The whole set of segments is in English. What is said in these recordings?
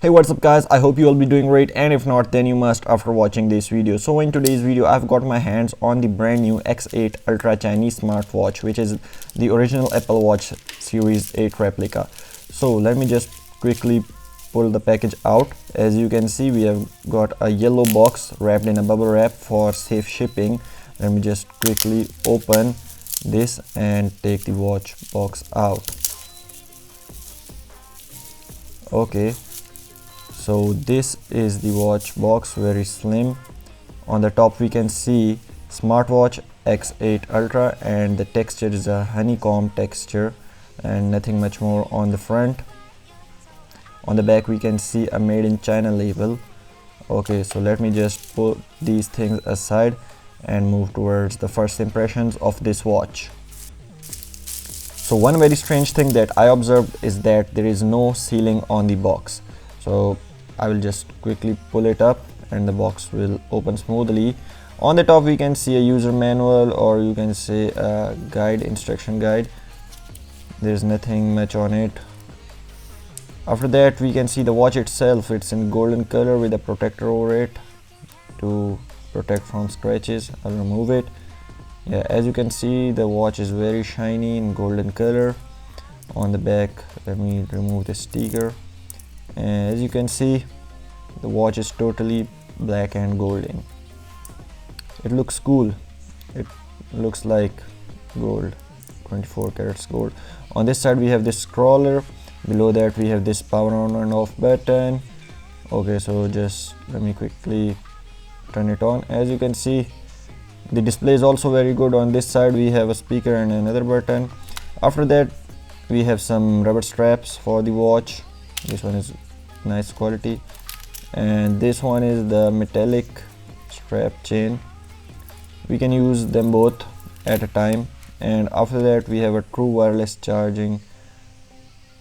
Hey, what's up guys, I hope you all be doing great, and if not then you must after watching this video. So in today's video I've got my hands on the brand new X8 Ultra Chinese smartwatch, which is the original Apple Watch Series 8 replica. So let me just quickly pull the package out. As you can see, we have got a yellow box wrapped in a bubble wrap for safe shipping. Let me just quickly open this and take the watch box out. Okay, so this is the watch box, very slim. On the top we can see smartwatch X8 Ultra, and the texture is a honeycomb texture and nothing much more on the front. On the back we can see a made in China label. Okay, so let me just put these things aside and move towards the first impressions of this watch. So one very strange thing that I observed is that there is no sealing on the box. So I will just quickly pull it up and the box will open smoothly. On the top we can see a user manual, or you can say a guide, instruction guide. There's nothing much on it. After that we can see the watch itself. It's in golden color with a protector over it to protect from scratches. I'll remove it. Yeah, as you can see, the watch is very shiny in golden color. On the back, let me remove the sticker, and as you can see, the watch is totally black and golden. It looks cool. It looks like gold, 24 carats gold. On this side we have this scroller. Below that we have this power on and off button. Okay, so just let me quickly turn it on. As you can see, the display is also very good. On this side we have a speaker and another button. After that we have some rubber straps for the watch. This one is nice quality, and this one is the metallic strap chain. We can use them both at a time. And after that we have a true wireless charging.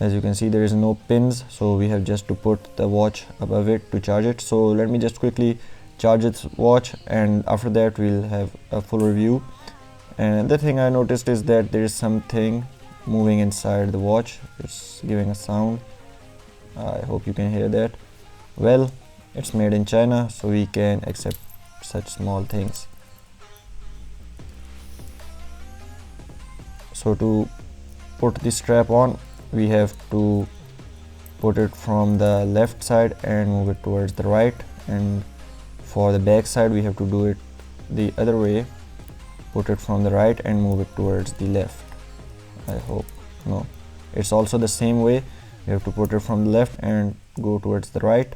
As you can see, there is no pins, so we have just to put the watch above it to charge it. So let me just quickly charge its watch, and after that we'll have a full review. And the thing I noticed is that there is something moving inside the watch. It's giving a sound. I hope you can hear that. Well, it's made in China, so we can accept such small things. So to put the strap on, we have to put it from the left side and move it towards the right, and for the back side we have to do it the other way. Put it from the right and move it towards the left. I hope. No, it's also the same way. We have to put it from the left and go towards the right.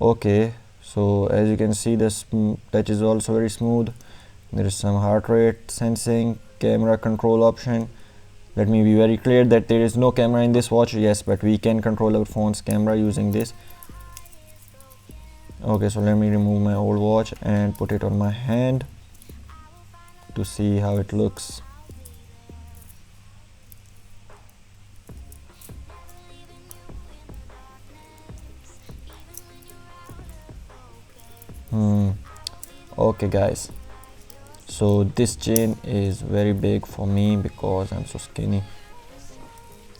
Okay, so as you can see, this touch is also very smooth. There is some heart rate sensing, camera control option. Let me be very clear that there is no camera in this watch. Yes, but we can control our phone's camera using this. Okay, so let me remove my old watch and put it on my hand to see how it looks. Okay guys, so this chain is very big for me because I'm so skinny.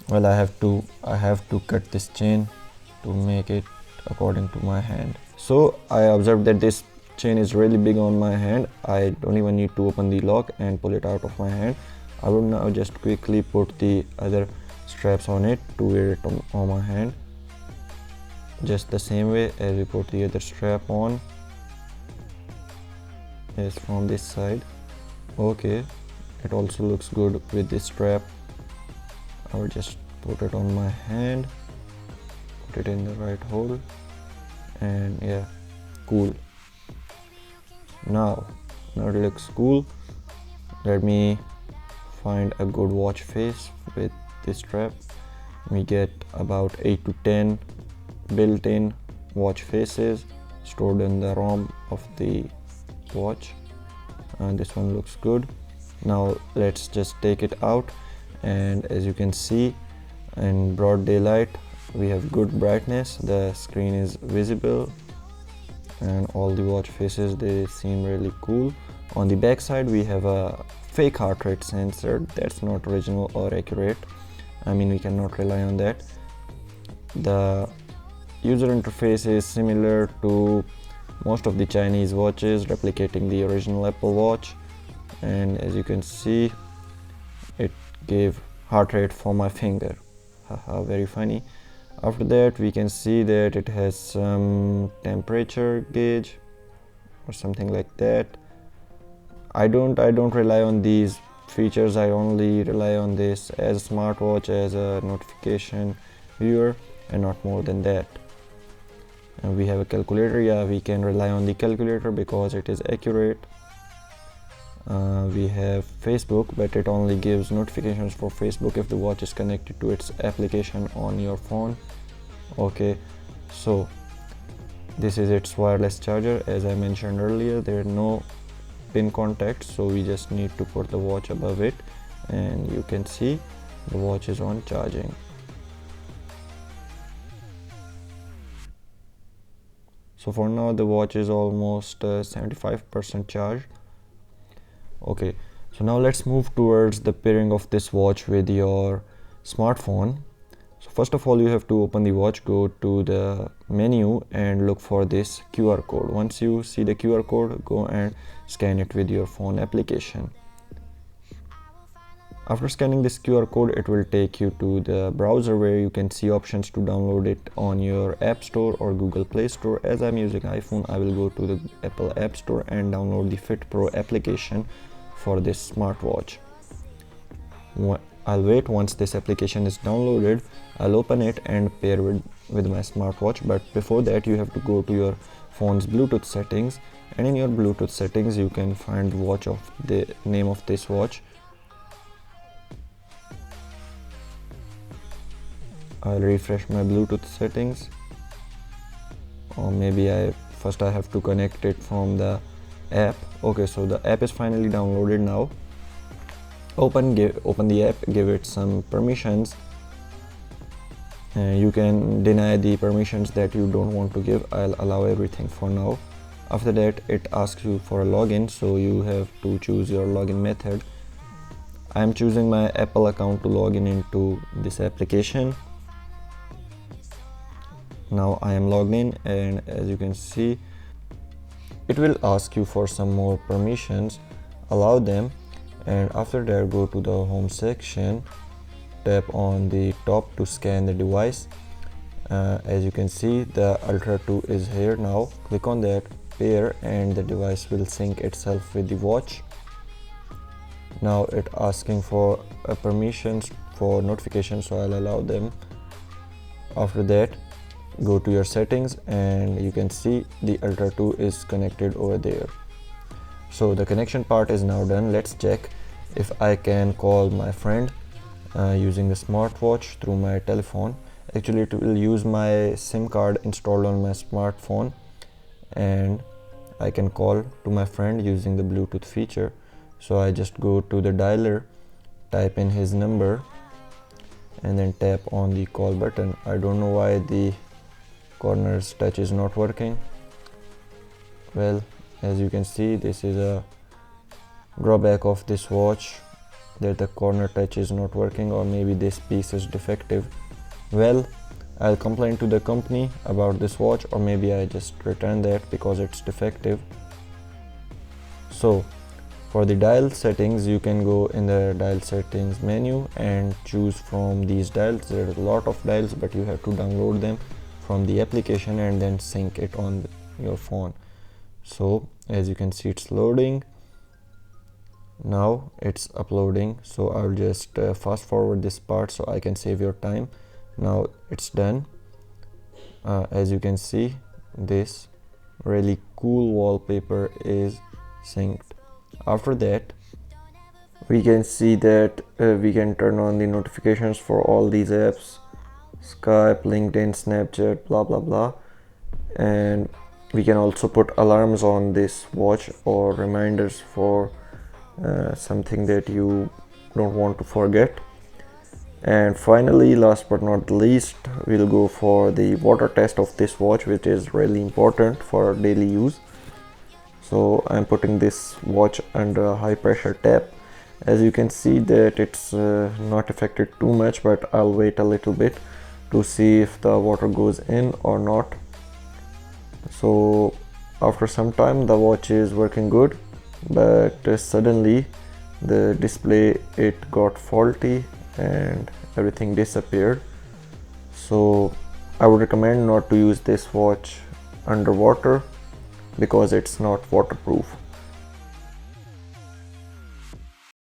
Well, I have to cut this chain to make it according to my hand. So I observed that this chain is really big on my hand. I don't even need to open the lock and pull it out of my hand. I will now just quickly put the other straps on it to wear it on my hand, just the same way as we put the other strap on. Yes, from this side. Okay, it also looks good with this strap. I will just put it on my hand, put it in the right hole, and yeah, cool. Now it looks cool. Let me find a good watch face with this strap. We get about 8 to 10 built-in watch faces stored in the ROM of the watch, and this one looks good. Now let's just take it out, and as you can see, in broad daylight we have good brightness. The screen is visible and all the watch faces, they seem really cool. On the back side we have a fake heart rate sensor that's not original or accurate. I mean, we cannot rely on that. The user interface is similar to most of the Chinese watches, replicating the original Apple Watch. And as you can see, it gave heart rate for my finger. Haha, very funny. After that, we can see that it has some temperature gauge or something like that. I don't rely on these features. I only rely on this as a smartwatch, as a notification viewer, and not more than that. And we have a calculator. Yeah, we can rely on the calculator because it is accurate. We have Facebook, but it only gives notifications for Facebook if the watch is connected to its application on your phone. Okay, so this is its wireless charger. As I mentioned earlier, there are no pin contacts, so we just need to put the watch above it, and you can see the watch is on charging. So for now the watch is almost 75% charged. Okay, so now let's move towards the pairing of this watch with your smartphone. So first of all, you have to open the watch, go to the menu and look for this QR code. Once you see the QR code, go and scan it with your phone application. After scanning this QR code, it will take you to the browser where you can see options to download it on your App Store or Google Play Store. As I'm using iPhone, I will go to the Apple App Store and download the Fit Pro application for this smartwatch. I'll wait. Once this application is downloaded, I'll open it and pair with my smartwatch. But before that, you have to go to your phone's Bluetooth settings, and in your Bluetooth settings you can find the name of this watch. I'll refresh my Bluetooth settings, or maybe I have to connect it from the app. Okay, so the app is finally downloaded now. Open the app, give it some permissions. You can deny the permissions that you don't want to give. I'll allow everything for now. After that, it asks you for a login, so you have to choose your login method. I'm choosing my Apple account to log in into this application. Now I am logged in, and as you can see, it will ask you for some more permissions. Allow them, and after that go to the home section, tap on the top to scan the device. As you can see, the Ultra 2 is here now. Click on that, pair, and the device will sync itself with the watch. Now it asking for permissions for notifications, so I'll allow them. After that, go to your settings, and you can see the Ultra 2 is connected over there. So the connection part is now done. Let's check if I can call my friend using the smartwatch through my telephone. Actually, it will use my SIM card installed on my smartphone, and I can call to my friend using the Bluetooth feature. So I just go to the dialer, type in his number, and then tap on the call button. I don't know why the corner's touch is not working. Well, as you can see, this is a drawback of this watch, that the corner touch is not working, or maybe this piece is defective. Well, I'll complain to the company about this watch, or maybe I just return that because it's defective. So for the dial settings, you can go in the dial settings menu and choose from these dials. There are a lot of dials, but you have to download them from the application and then sync it on your phone. So as you can see, it's loading. Now it's uploading, so I'll just fast forward this part so I can save your time. Now it's done. As you can see, this really cool wallpaper is synced. After that, we can see that we can turn on the notifications for all these apps: Skype, LinkedIn, Snapchat, blah blah blah. And we can also put alarms on this watch, or reminders for something that you don't want to forget. And finally, last but not least, we'll go for the water test of this watch, which is really important for daily use. So I'm putting this watch under a high pressure tap. As you can see that it's not affected too much, but I'll wait a little bit to see if the water goes in or not. So after some time the watch is working good, but suddenly the display it got faulty and everything disappeared. So I would recommend not to use this watch underwater because it's not waterproof.